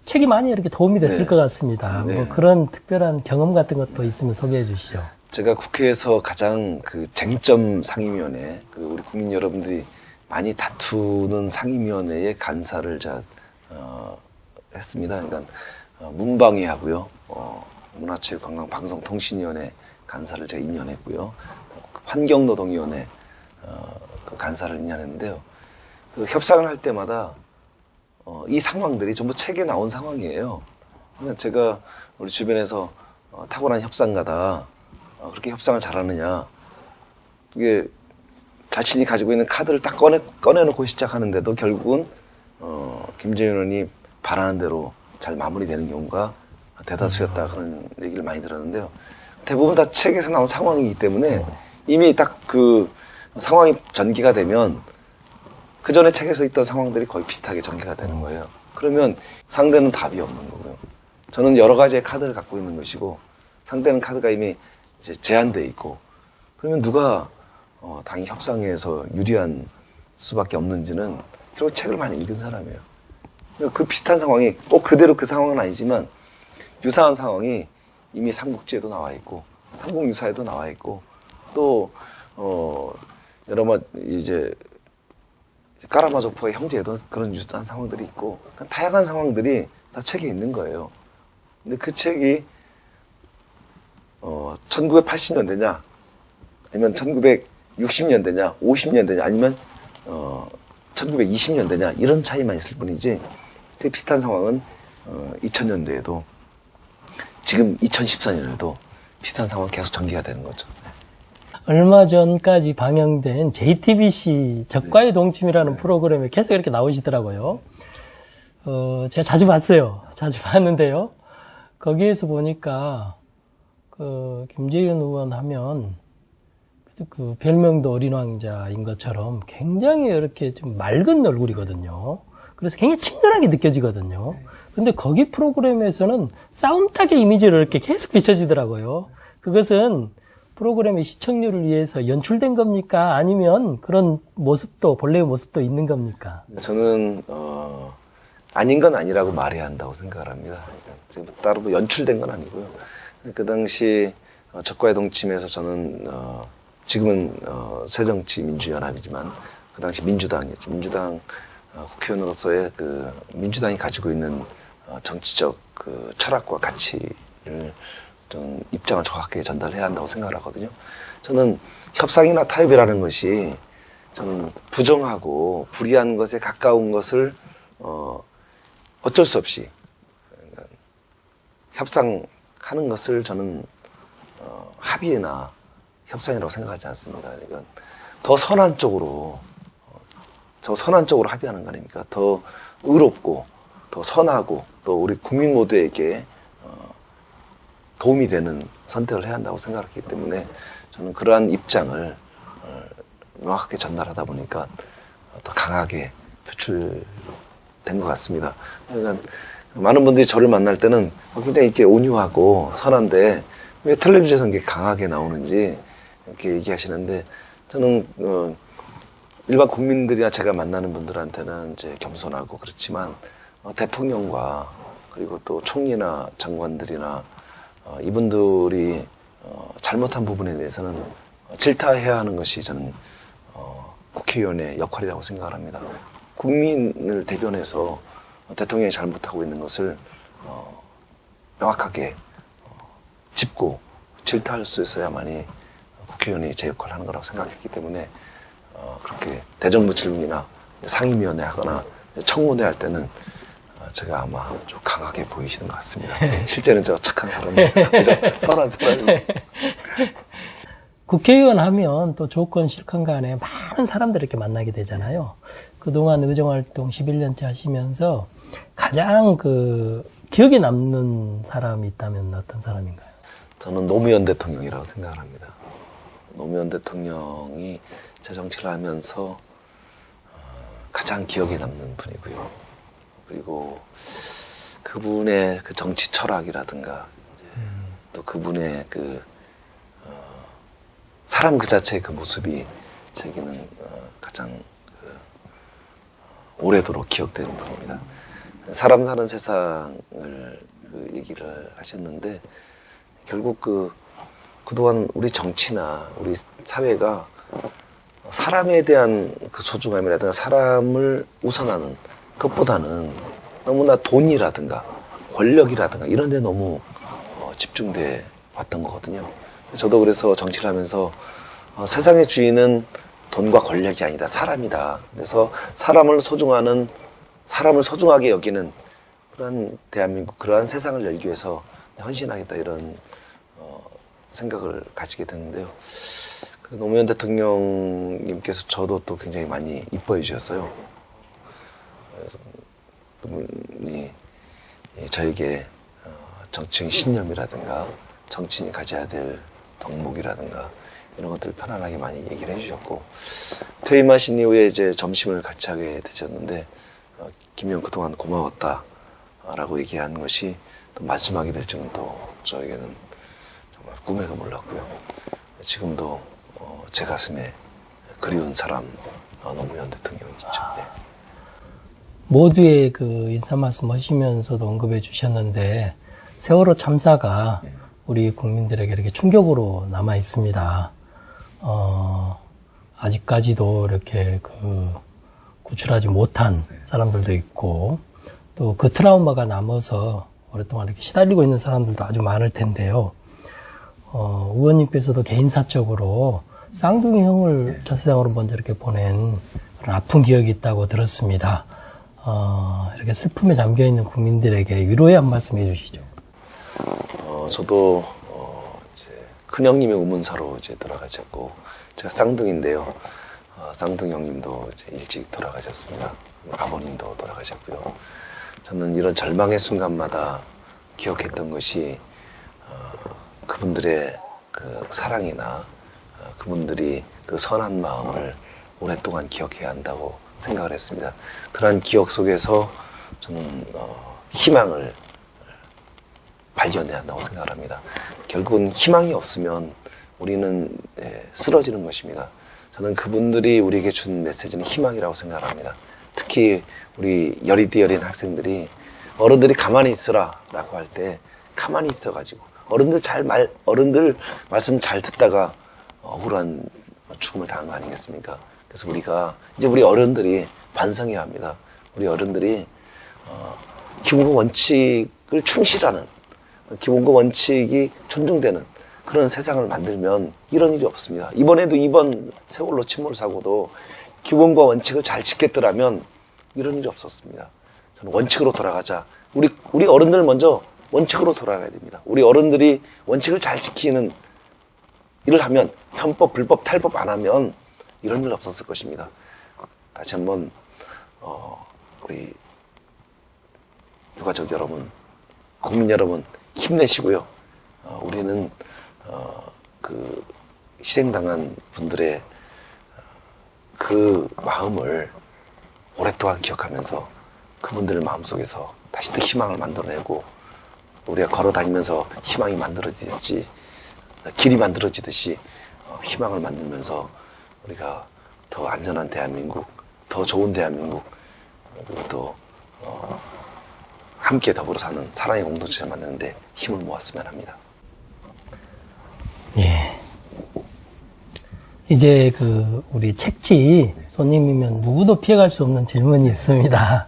책이 많이 이렇게 도움이 됐을 것 같습니다. 네. 뭐 그런 특별한 경험 같은 것도 있으면 소개해 주시죠. 제가 국회에서 가장 쟁점 상임위원회, 우리 국민 여러분들이 많이 다투는 상임위원회의 간사를 제가 했습니다. 그러니까 문방위하고요, 문화체육관광방송통신위원회 간사를 제가 2년 했고요, 환경노동위원회 간사를 2년 했는데요. 협상을 할 때마다 이 상황들이 전부 책에 나온 상황이에요. 그러니까 제가 우리 주변에서 탁월한 협상가다, 그렇게 협상을 잘하느냐, 이게 자신이 가지고 있는 카드를 딱 꺼내놓고 시작하는데도 결국은 김재현 의원이 바라는 대로 잘 마무리되는 경우가 대다수였다, 그런 얘기를 많이 들었는데요. 대부분 다 책에서 나온 상황이기 때문에 이미 딱 그 상황이 전개가 되면 그 전에 책에서 있던 상황들이 거의 비슷하게 전개가 되는 거예요. 그러면 상대는 답이 없는 거고요. 저는 여러 가지의 카드를 갖고 있는 것이고 상대는 카드가 이미 이제 제한되어 있고, 그러면 누가 당이 협상에서 유리한 수밖에 없는지는 결국 책을 많이 읽은 사람이에요. 그 비슷한 상황이 꼭 그대로 그 상황은 아니지만 유사한 상황이 이미 삼국지에도 나와 있고 삼국유사에도 나와 있고 또 여러 이제 까라마조프의 형제에도 그런 유사한 상황들이 있고 다양한 상황들이 다 책에 있는 거예요. 근데 그 책이 1980년대냐 아니면 1960년대냐 50년대냐 아니면 1920년대냐 이런 차이만 있을 뿐이지 그 비슷한 상황은 2000년대에도 지금 2014년에도 비슷한 상황은 계속 전개가 되는 거죠. 얼마 전까지 방영된 JTBC 적과의 동침이라는 프로그램에 계속 이렇게 나오시더라고요. 제가 자주 봤어요. 자주 봤는데요. 거기에서 보니까 김재현 의원 하면 그 별명도 어린 왕자인 것처럼 굉장히 이렇게 좀 맑은 얼굴이거든요. 그래서 굉장히 친근하게 느껴지거든요. 근데 거기 프로그램에서는 싸움닭의 이미지를 이렇게 계속 비춰지더라고요. 그것은 프로그램의 시청률을 위해서 연출된 겁니까? 아니면 그런 모습도, 본래의 모습도 있는 겁니까? 저는, 아닌 건 아니라고 말해야 한다고 생각을 합니다. 따로 뭐 연출된 건 아니고요. 그 당시, 적과의 동침에서 저는, 지금은, 새정치민주연합이지만, 그 당시 민주당이었죠. 민주당 국회의원으로서의 그 민주당이 가지고 있는 정치적 그 철학과 가치를 좀 입장을 정확하게 전달해야 한다고 생각을 하거든요. 저는 협상이나 타협이라는 것이 저는 부정하고 불의한 것에 가까운 것을 어쩔 수 없이 그러니까 협상하는 것을 저는 합의나 협상이라고 생각하지 않습니다. 그러니까 더 선한 쪽으로 합의하는 거 아닙니까? 더 의롭고 더 선하고 또 우리 국민 모두에게 도움이 되는 선택을 해야 한다고 생각했기 때문에 저는 그러한 입장을 명확하게 전달하다 보니까 더 강하게 표출된 것 같습니다. 그러니까 많은 분들이 저를 만날 때는 굉장히 이렇게 온유하고 선한데 왜 텔레비전에서 이렇게 강하게 나오는지 이렇게 얘기하시는데 저는 일반 국민들이나 제가 만나는 분들한테는 이제 겸손하고 그렇지만 대통령과 그리고 또 총리나 장관들이나 이분들이 잘못한 부분에 대해서는 질타해야 하는 것이 저는 국회의원의 역할이라고 생각을 합니다. 국민을 대변해서 대통령이 잘못하고 있는 것을 명확하게 짚고 질타할 수 있어야만이 국회의원이 제 역할을 하는 거라고 생각했기 때문에 그렇게 대정부 질문이나 상임위원회 하거나 청문회 할 때는 제가 아마 좀 강하게 보이시는 것 같습니다. 실제는 저 착한 사람입니다. 선한 사람입니다. 국회의원 하면 또 좋건 싫건 간에 많은 사람들을 이렇게 만나게 되잖아요. 그동안 의정활동 11년째 하시면서 가장 기억에 남는 사람이 있다면 어떤 사람인가요? 저는 노무현 대통령이라고 생각을 합니다. 노무현 대통령이 제 정치를 하면서 가장 기억에 남는 분이고요. 그리고 그분의 그 정치 철학이라든가 또 그분의 사람 그 자체의 그 모습이 제게는 가장 오래도록 기억되는 분입니다. 사람 사는 세상을 얘기를 하셨는데 결국 그동안 우리 정치나 우리 사회가 사람에 대한 그 소중함이라든가 사람을 우선하는 것보다는 너무나 돈이라든가 권력이라든가 이런 데 너무 집중돼 왔던 거거든요. 저도 그래서 정치를 하면서 세상의 주인은 돈과 권력이 아니다. 사람이다. 그래서 사람을 소중하게 여기는 그러한 대한민국, 그러한 세상을 열기 위해서 헌신하겠다 이런 생각을 가지게 됐는데요. 그 노무현 대통령님께서 저도 또 굉장히 많이 이뻐해 주셨어요. 그래서 그분이 저에게 정치인 신념이라든가 정치인이 가져야 될 덕목이라든가 이런 것들을 편안하게 많이 얘기를 해주셨고 퇴임하신 이후에 이제 점심을 같이 하게 되셨는데 김영 그동안 고마웠다라고 얘기한 것이 또 마지막이 될 줄은 또 저에게는 정말 꿈에도 몰랐고요. 지금도 제 가슴에 그리운 사람 노무현 대통령이죠. 네. 모두의 그 인사 말씀 하시면서도 언급해 주셨는데 세월호 참사가 우리 국민들에게 이렇게 충격으로 남아 있습니다. 아직까지도 이렇게 그 구출하지 못한 사람들도 있고 또 그 트라우마가 남아서 오랫동안 이렇게 시달리고 있는 사람들도 아주 많을 텐데요. 의원님께서도 개인사적으로 쌍둥이 형을 저 세상으로 먼저 이렇게 보낸 그런 아픈 기억이 있다고 들었습니다. 이렇게 슬픔에 잠겨 있는 국민들에게 위로의 한 말씀 해주시죠. 저도 이제 큰 형님의 우문사로 이제 돌아가셨고 제가 쌍둥이인데요. 쌍둥이 형님도 이제 일찍 돌아가셨습니다. 아버님도 돌아가셨고요. 저는 이런 절망의 순간마다 기억했던 것이 그분들의 그 사랑이나 그분들이 그 선한 마음을 오랫동안 기억해야 한다고 생각을 했습니다. 그러한 기억 속에서 저는 희망을 발견해야 한다고 생각을 합니다. 결국은 희망이 없으면 우리는 쓰러지는 것입니다. 저는 그분들이 우리에게 준 메시지는 희망이라고 생각을 합니다. 특히 우리 여리디 어린 학생들이 어른들이 가만히 있으라 라고 할 때 가만히 있어가지고 어른들 말씀 잘 듣다가 억울한 죽음을 당한 거 아니겠습니까? 그래서 우리가 이제 우리 어른들이 반성해야 합니다. 우리 어른들이 기본권 원칙을 충실하는 기본권 원칙이 존중되는 그런 세상을 만들면 이런 일이 없습니다. 이번에도 이번 세월호 침몰 사고도 기본권 원칙을 잘 지켰더라면 이런 일이 없었습니다. 저는 원칙으로 돌아가자. 우리 어른들 먼저 원칙으로 돌아가야 됩니다. 우리 어른들이 원칙을 잘 지키는 일을 하면 편법, 불법, 탈법 안 하면 이런 일 없었을 것입니다. 다시 한번 우리 유가족 여러분, 국민 여러분 힘내시고요. 우리는 그 희생당한 분들의 그 마음을 오랫동안 기억하면서 그분들 마음속에서 다시 또 희망을 만들어내고 우리가 걸어다니면서 희망이 만들어지듯이 길이 만들어지듯이 희망을 만들면서 우리가 더 안전한 대한민국, 더 좋은 대한민국, 그리고 또 함께 더불어 사는 사랑의 공동체를 만드는데 힘을 모았으면 합니다. 예. 이제 우리 책지 손님이면 누구도 피해갈 수 없는 질문이 있습니다.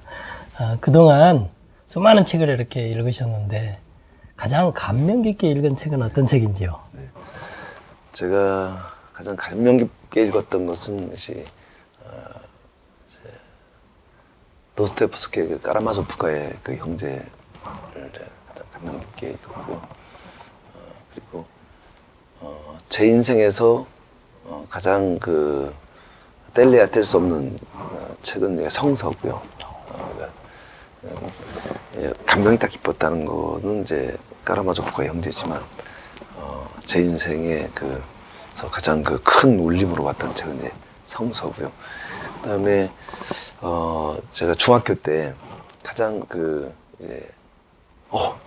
그동안 수많은 책을 이렇게 읽으셨는데 가장 감명 깊게 읽은 책은 어떤 책인지요? 네. 제가 가장 감명 깊게 읽었던 것은 도스토옙스키의 그 까라마조프가의 그 형제를 가장 감명 깊게 읽었고요. 그리고 제 인생에서 가장 뗄래야 뗄 수 없는 책은 성서고요. 감명이 딱 깊었다는 거는 이제 까라마조프가의 형제지만 제 인생에 가장 큰 울림으로 왔던 책은 이제 성서고요. 그다음에 제가 중학교 때 가장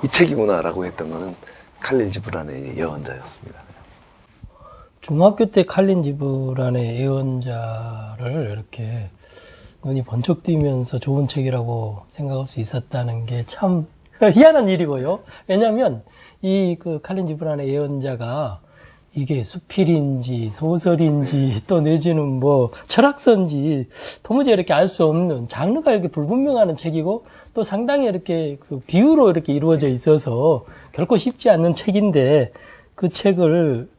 이 책이구나라고 했던 거는 칼릴 지브란의 예언자였습니다. 중학교 때 칼린 지브란의 예언자를 이렇게 눈이 번쩍 뜨면서 좋은 책이라고 생각할 수 있었다는 게 참 희한한 일이고요. 왜냐하면 이 칼린 지브란의 예언자가 이게 수필인지 소설인지 또 내지는 뭐 철학서인지 도무지 이렇게 알 수 없는 장르가 이렇게 불분명한 책이고 또 상당히 이렇게 비유로 이렇게 이루어져 있어서 결코 쉽지 않는 책인데 그 책을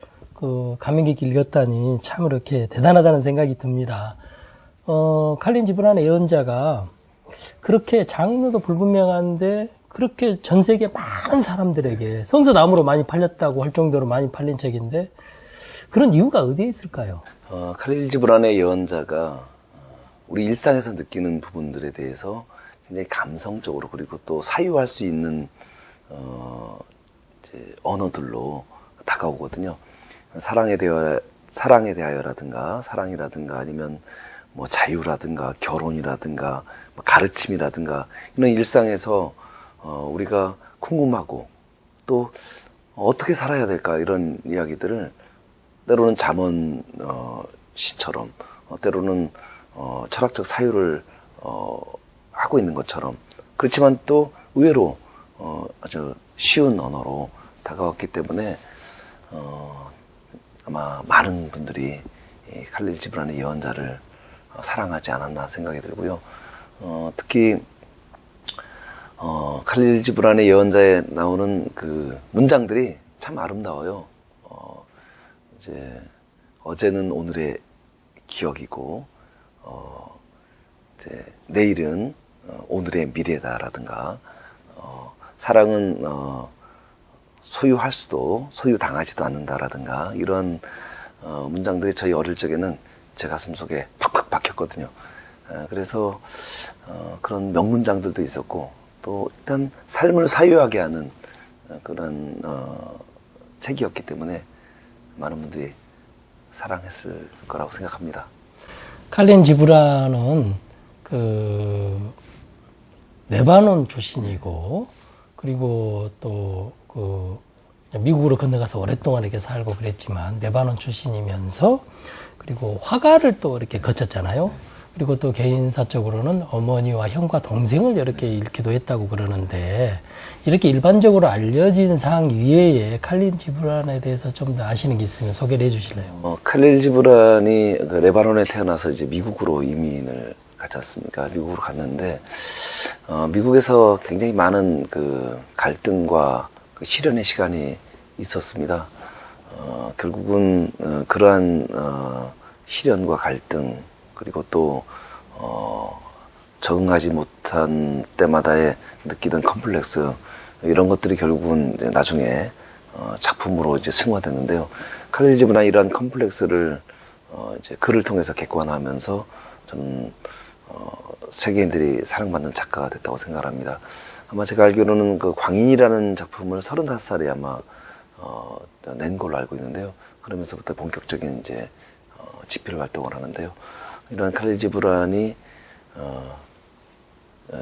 감명 깊게 읽었다니 참 이렇게 대단하다는 생각이 듭니다. 칼린 지브란의 예언자가 그렇게 장르도 불분명한데 그렇게 전 세계 많은 사람들에게 성서나무로 많이 팔렸다고 할 정도로 많이 팔린 책인데 그런 이유가 어디에 있을까요? 칼릴 지브란의 예언자가 우리 일상에서 느끼는 부분들에 대해서 굉장히 감성적으로 그리고 또 사유할 수 있는 언어들로 다가오거든요. 사랑에 대하여라든가 사랑이라든가 아니면 뭐 자유라든가 결혼이라든가 뭐 가르침이라든가 이런 일상에서 우리가 궁금하고 또 어떻게 살아야 될까 이런 이야기들을 때로는 잠언 시처럼 때로는 철학적 사유를 하고 있는 것처럼, 그렇지만 또 의외로 아주 쉬운 언어로 다가왔기 때문에 아마 많은 분들이 이 칼릴 지브란의 예언자를 사랑하지 않았나 생각이 들고요. 특히 칼릴 지브란의 예언자에 나오는 그 문장들이 참 아름다워요. 이제 어제는 오늘의 기억이고 이제 내일은 오늘의 미래다라든가, 사랑은 소유할 수도 소유당하지도 않는다라든가, 이런 문장들이 저희 어릴 적에는 제 가슴 속에 팍팍 박혔거든요. 그래서 그런 명문장들도 있었고, 또 일단 삶을 사유하게 하는 그런 책이었기 때문에 많은 분들이 사랑했을 거라고 생각합니다. 칼린 지브란은 그 레바논 출신이고, 그리고 또 그 미국으로 건너가서 오랫동안 이렇게 살고 그랬지만 레바논 출신이면서, 그리고 화가를 또 이렇게 거쳤잖아요. 그리고 또 개인사적으로는 어머니와 형과 동생을 이렇게 잃기도 했다고 그러는데, 이렇게 일반적으로 알려진 사항 이외에 칼린 지브란에 대해서 좀 더 아시는 게 있으면 소개를 해주실래요? 칼릴 지브란이 그 레바논에 태어나서 이제 미국으로 이민을 갔지 않습니까? 미국으로 갔는데, 미국에서 굉장히 많은 그 갈등과 그 시련의 시간이 있었습니다. 결국은 그러한 시련과 갈등, 그리고 또 적응하지 못한 때마다의 느끼던 컴플렉스, 이런 것들이 결국은 이제 나중에 작품으로 이제 승화됐는데요. 칼릴 지브란 이러한 컴플렉스를 이제 글을 통해서 객관화하면서 저는 세계인들이 사랑받는 작가가 됐다고 생각합니다. 아마 제가 알기로는 그 광인이라는 작품을 35살에 아마 낸 걸로 알고 있는데요. 그러면서부터 본격적인 이제 집필 활동을 하는데요. 이런 칼릴 지브란이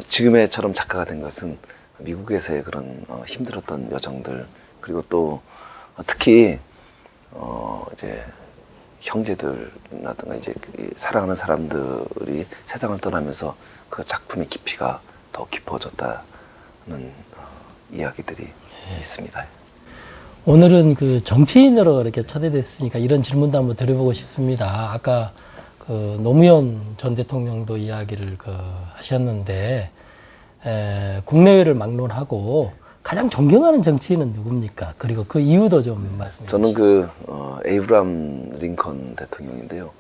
지금의처럼 작가가 된 것은 미국에서의 그런 힘들었던 여정들, 그리고 또 특히 이제 형제들이라든가 이제 사랑하는 사람들이 세상을 떠나면서 그 작품의 깊이가 더 깊어졌다는 이야기들이 있습니다. 오늘은 그 정치인으로 이렇게 초대됐으니까 이런 질문도 한번 드려보고 싶습니다. 아까 그 노무현 전 대통령도 이야기를 하셨는데, 국내외를 막론하고 가장 존경하는 정치인은 누굽니까? 그리고 그 이유도 좀 말씀해 주시죠. 저는 그 에이브람 링컨 대통령인데요.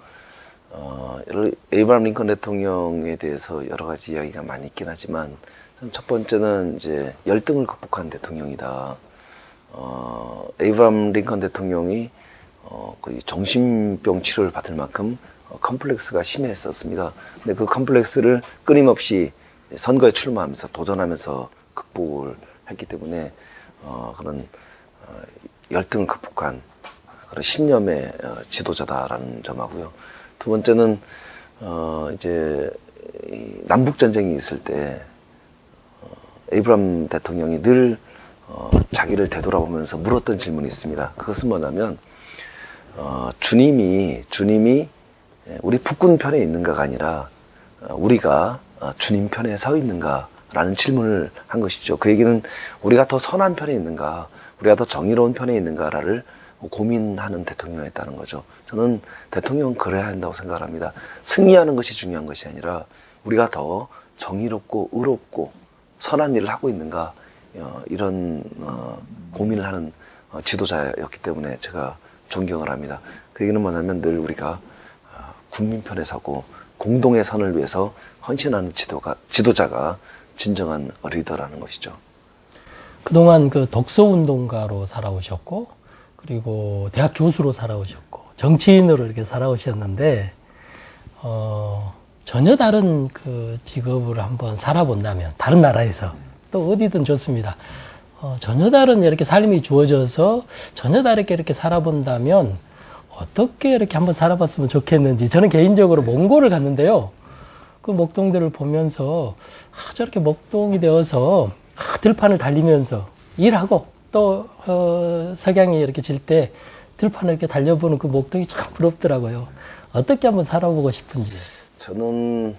에이브람 링컨 대통령에 대해서 여러 가지 이야기가 많이 있긴 하지만, 첫 번째는 이제 열등을 극복한 대통령이다. 에이브람 링컨 대통령이 거의 정신병 치료를 받을 만큼 컴플렉스가 심했었습니다. 근데 그 컴플렉스를 끊임없이 선거에 출마하면서 도전하면서 극복을 했기 때문에 그런 열등을 극복한 그런 신념의 지도자다라는 점하고요. 두 번째는 이제 남북 전쟁이 있을 때 에이브람 대통령이 늘 자기를 되돌아보면서 물었던 질문이 있습니다. 그것은 뭐냐면 주님이 우리 북군 편에 있는가가 아니라 우리가 주님 편에 서 있는가라는 질문을 한 것이죠. 그 얘기는 우리가 더 선한 편에 있는가, 우리가 더 정의로운 편에 있는가를 고민하는 대통령이었다는 거죠. 저는 대통령은 그래야 한다고 생각합니다. 승리하는 것이 중요한 것이 아니라 우리가 더 정의롭고 의롭고 선한 일을 하고 있는가, 이런 고민을 하는 지도자였기 때문에 제가 존경을 합니다. 그 얘기는 뭐냐면 늘 우리가 국민 편에 서고 공동의 선을 위해서 헌신하는 지도자가 진정한 리더라는 것이죠. 그동안 그 독서운동가로 살아오셨고, 그리고 대학 교수로 살아오셨고, 정치인으로 이렇게 살아오셨는데, 전혀 다른 그 직업을 한번 살아본다면, 다른 나라에서, 또 어디든 좋습니다. 전혀 다른 이렇게 삶이 주어져서 전혀 다르게 이렇게 살아본다면, 어떻게 이렇게 한번 살아봤으면 좋겠는지, 저는 개인적으로 몽골을 갔는데요. 그 목동들을 보면서, 저렇게 목동이 되어서, 들판을 달리면서 일하고, 또, 석양이 이렇게 질 때 들판을 이렇게 달려보는 그 목동이 참 부럽더라고요. 어떻게 한번 살아보고 싶은지. 저는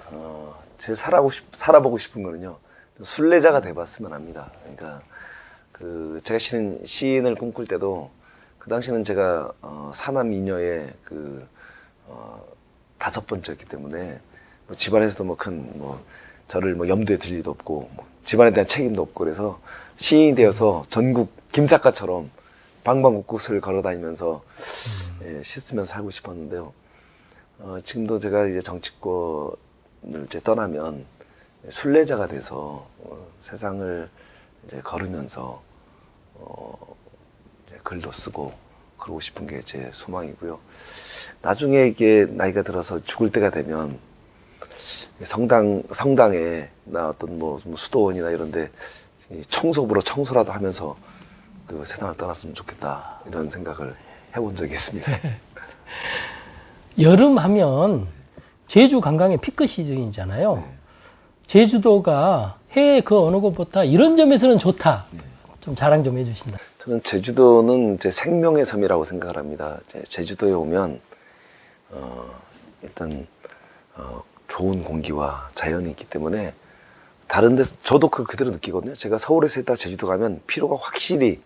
제일 살아보고 싶은 거는요, 순례자가 돼봤으면 합니다. 그러니까, 제가 시인을 꿈꿀 때도, 그 당시는 제가, 사남 이녀의 5번째였기 때문에, 뭐 집안에서도 저를 염두에 둘 일도 없고, 집안에 대한 책임도 없고, 그래서 시인이 되어서 전국 김사과처럼 방방곡곡을 걸어 다니면서, 예, 씻으면서 살고 싶었는데요. 지금도 제가 이제 정치권을 이제 떠나면 순례자가 돼서 세상을 이제 걸으면서 이제 글도 쓰고 그러고 싶은 게 제 소망이고요. 나중에 이게 나이가 들어서 죽을 때가 되면 성당에 나 어떤 수도원이나 이런데 청소부로 청소라도 하면서 그 세상을 떠났으면 좋겠다 이런 생각을 해본 적이 있습니다. 여름 하면 제주 관광의 피크 시즌이잖아요. 네. 제주도가 해외 그 어느 곳보다 이런 점에서는 좋다. 좀 자랑 좀 해주신다. 저는 제주도는 제 생명의 섬이라고 생각을 합니다. 제주도에 오면 일단 좋은 공기와 자연이 있기 때문에 다른 데서 저도 그대로 느끼거든요. 제가 서울에서 있다 제주도 가면 피로가 확실히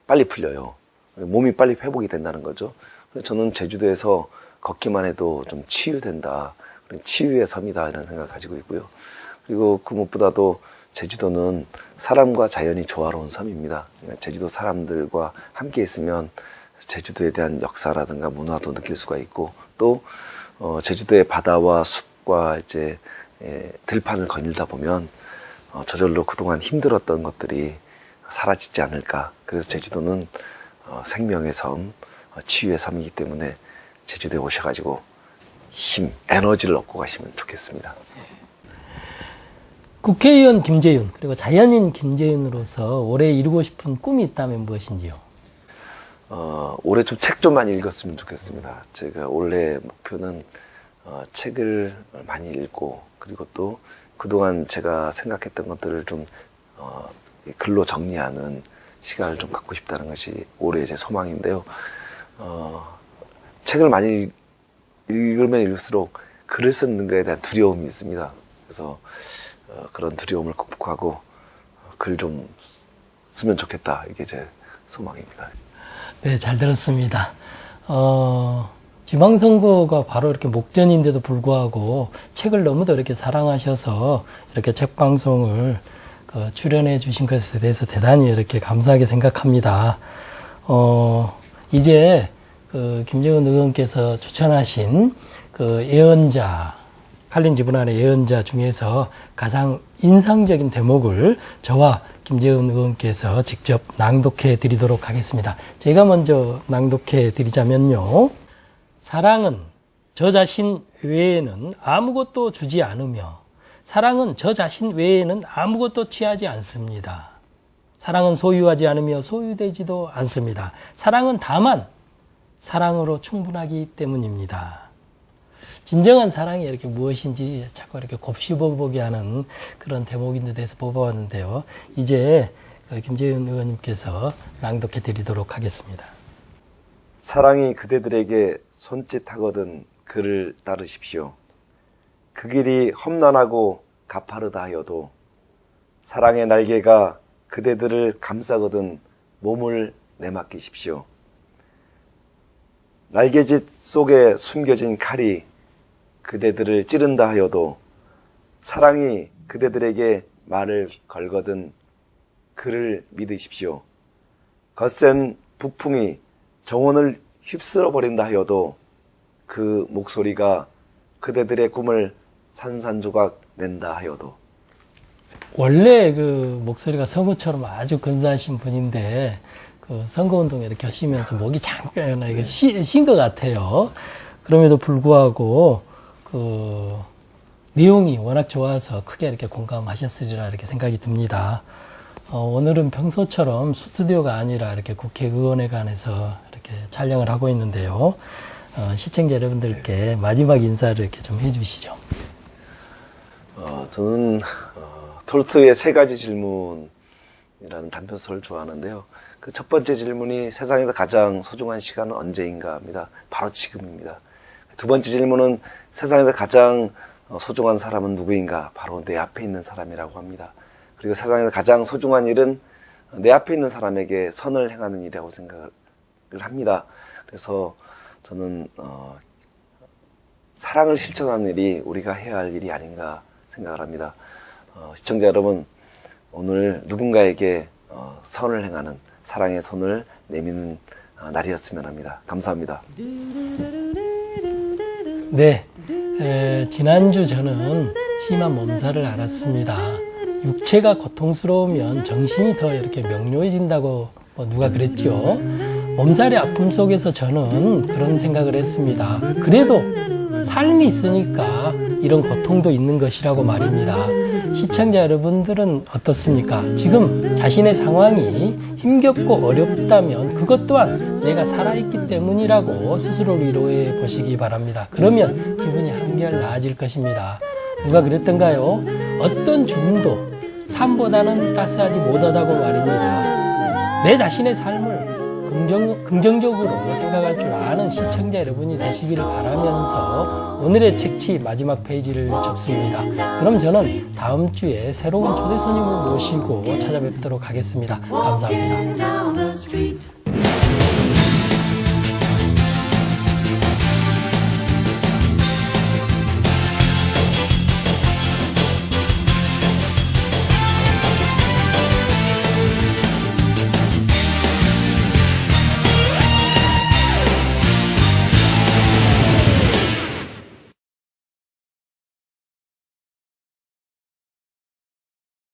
빨리 풀려요. 몸이 빨리 회복이 된다는 거죠. 그래서 저는 제주도에서 걷기만 해도 좀 치유된다. 치유의 섬이다 이런 생각을 가지고 있고요. 그리고 그 무엇보다도 제주도는 사람과 자연이 조화로운 섬입니다. 제주도 사람들과 함께 있으면 제주도에 대한 역사라든가 문화도 느낄 수가 있고 또 제주도의 바다와 숲과 이제 들판을 거닐다 보면 저절로 그동안 힘들었던 것들이 사라지지 않을까. 그래서 제주도는 생명의 섬, 치유의 섬이기 때문에 제주도에 오셔가지고 힘, 에너지를 얻고 가시면 좋겠습니다. 국회의원 김재윤 그리고 자연인 김재윤으로서 올해 이루고 싶은 꿈이 있다면 무엇인지요? 올해 좀 책 좀 많이 읽었으면 좋겠습니다. 제가 올해 목표는 책을 많이 읽고 그리고 또 그동안 제가 생각했던 것들을 좀 글로 정리하는 시간을 좀 갖고 싶다는 것이 올해 제 소망인데요. 책을 많이 읽으면 읽을수록 글을 쓰는 것에 대한 두려움이 있습니다. 그래서 그런 두려움을 극복하고 글 좀 쓰면 좋겠다. 이게 제 소망입니다. 네, 잘 들었습니다. 지방선거가 바로 이렇게 목전인데도 불구하고 책을 너무도 이렇게 사랑하셔서 이렇게 책방송을 출연해 주신 것에 대해서 대단히 이렇게 감사하게 생각합니다. 이제 김재훈 의원께서 추천하신 예언자, 칼린 지브란의 예언자 중에서 가장 인상적인 대목을 저와 김재훈 의원께서 직접 낭독해 드리도록 하겠습니다. 제가 먼저 낭독해 드리자면요. 사랑은 저 자신 외에는 아무것도 주지 않으며 사랑은 저 자신 외에는 아무것도 취하지 않습니다. 사랑은 소유하지 않으며 소유되지도 않습니다. 사랑은 다만 사랑으로 충분하기 때문입니다. 진정한 사랑이 이렇게 무엇인지 자꾸 이렇게 곱씹어보게 하는 그런 대목인데 대해서 뽑아왔는데요. 이제 김재윤 의원님께서 낭독해 드리도록 하겠습니다. 사랑이 그대들에게 손짓하거든 그를 따르십시오. 그 길이 험난하고 가파르다 하여도 사랑의 날개가 그대들을 감싸거든 몸을 내맡기십시오. 날개짓 속에 숨겨진 칼이 그대들을 찌른다 하여도 사랑이 그대들에게 말을 걸거든 그를 믿으십시오. 거센 북풍이 정원을 휩쓸어 버린다 하여도 그 목소리가 그대들의 꿈을 산산조각 낸다 하여도. 원래 그 목소리가 성우처럼 아주 근사하신 분인데 그 선거운동에 이렇게 하시면서 목이 잠깐 이게 쉰 것 같아요. 그럼에도 불구하고 그 내용이 워낙 좋아서 크게 이렇게 공감하셨으리라 이렇게 생각이 듭니다. 오늘은 평소처럼 스튜디오가 아니라 이렇게 국회의원회관에서 이렇게 촬영을 하고 있는데요. 시청자 여러분들께 마지막 인사를 이렇게 좀 해주시죠. 저는 톨스토이의 3가지 질문이라는 단편소설을 좋아하는데요. 그 첫 번째 질문이 세상에서 가장 소중한 시간은 언제인가 합니다. 바로 지금입니다. 두 번째 질문은 세상에서 가장 소중한 사람은 누구인가? 바로 내 앞에 있는 사람이라고 합니다. 그리고 세상에서 가장 소중한 일은 내 앞에 있는 사람에게 선을 행하는 일이라고 생각을 합니다. 그래서 저는 사랑을 실천하는 일이 우리가 해야 할 일이 아닌가 생각을 합니다. 시청자 여러분, 오늘 누군가에게 선을 행하는 사랑의 손을 내미는 날이었으면 합니다. 감사합니다. 네, 지난주 저는 심한 몸살을 앓았습니다. 육체가 고통스러우면 정신이 더 이렇게 명료해진다고 누가 그랬죠. 몸살의 아픔 속에서 저는 그런 생각을 했습니다. 그래도 삶이 있으니까 이런 고통도 있는 것이라고 말입니다. 시청자 여러분들은 어떻습니까? 지금 자신의 상황이 힘겹고 어렵다면 그것 또한 내가 살아있기 때문이라고 스스로를 위로해 보시기 바랍니다. 그러면 기분이 한결 나아질 것입니다. 누가 그랬던가요? 어떤 죽음도 삶보다는 따스하지 못하다고 말입니다. 내 자신의 삶을 긍정적으로 생각할 줄 아는 시청자 여러분이 되시기를 바라면서 오늘의 책치 마지막 페이지를 접습니다. 그럼 저는 다음 주에 새로운 초대 손님을 모시고 찾아뵙도록 하겠습니다. 감사합니다.